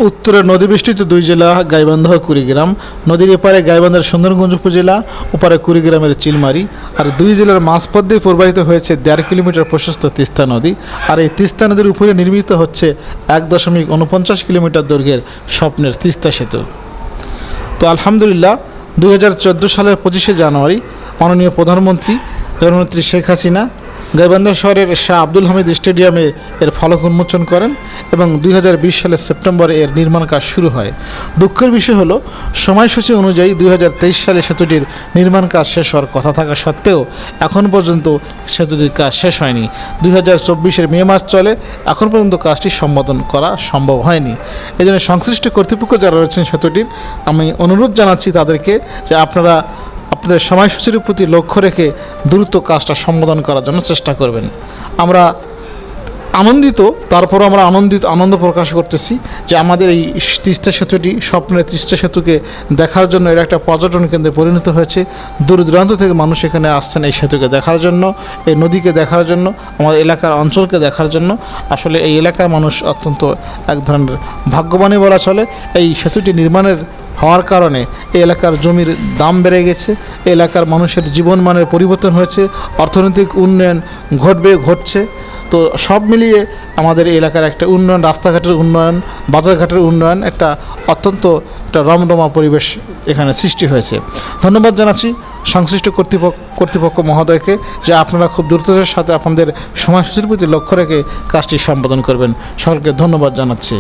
উত্তরে নদীবেষ্টিত দুই জেলা গাইবান্ধা ও কুড়িগ্রাম। নদীর এপারে গাইবান্ধার সুন্দরগঞ্জ উপজেলা, ওপারে কুড়িগ্রামের চিলমারি। আর দুই জেলার মাঝপথ দিয়ে প্রবাহিত হয়েছে 1.5 কিলোমিটার প্রশস্ত তিস্তা নদী। আর এই তিস্তা নদীর উপরে নির্মিত হচ্ছে 1.49 কিলোমিটার দৈর্ঘ্যের স্বপ্নের তিস্তা সেতু। তো আলহামদুলিল্লাহ 2014 সালের 25শে জানুয়ারি মাননীয় প্রধানমন্ত্রী জননেত্রী শেখ হাসিনা গাইবান্ধা শহরের শাহ আব্দুল হামিদ স্টেডিয়ামে এর ফলক উন্মোচন করেন এবং 2020 সালের সেপ্টেম্বরে এর নির্মাণ কাজ শুরু হয়। দুঃখের বিষয় হলো সময়সূচি অনুযায়ী 2023 সালে সেতুটির নির্মাণ কাজ শেষ হওয়ার কথা থাকা সত্ত্বেও এখন পর্যন্ত সেতুটির কাজ শেষ হয়নি। 2024-এর মে মাস চলে, এখন পর্যন্ত কাজটি সম্পাদন করা সম্ভব হয়নি। এই জন্য সংশ্লিষ্ট কর্তৃপক্ষ যারা রয়েছেন সেতুটির, আমি অনুরোধ জানাচ্ছি তাদেরকে যে আপনারা আপনাদের সময়সূচির প্রতি লক্ষ্য রেখে দ্রুত কাজটা সম্পাদন করার জন্য চেষ্টা করবেন। আমরা আনন্দিত, তারপরও আমরা আনন্দ প্রকাশ করতেছি যে আমাদের এই তিস্তা সেতুটি, স্বপ্নের তিস্তা সেতুকে দেখার জন্য এর একটা পর্যটন কেন্দ্রে পরিণত হয়েছে। দূর দূরান্ত থেকে মানুষ এখানে আসছেন এই সেতুকে দেখার জন্য, এই নদীকে দেখার জন্য, আমাদের এলাকার অঞ্চলকে দেখার জন্য। আসলে এই এলাকার মানুষ অত্যন্ত এক ধরনের ভাগ্যবানই বলা চলে। এই সেতুটি নির্মাণের হওয়ার কারণে এই এলাকার জমির দাম বেড়ে গেছে, এই এলাকার মানুষের জীবনমানের পরিবর্তন হয়েছে, অর্থনৈতিক উন্নয়ন ঘটছে। তো সব মিলিয়ে আমাদের এই এলাকার একটা উন্নয়ন, রাস্তাঘাটের উন্নয়ন, বাজারঘাটের উন্নয়ন, একটা অত্যন্ত একটা রমরমা পরিবেশ এখানে সৃষ্টি হয়েছে। ধন্যবাদ জানাচ্ছি সংশ্লিষ্ট কর্তৃপক্ষ মহোদয়কে যে আপনারা খুব দ্রুততার সাথে আপনাদের সময়সূচির প্রতি লক্ষ্য রেখে কাজটি সম্পাদন করবেন। সকলকে ধন্যবাদ জানাচ্ছি।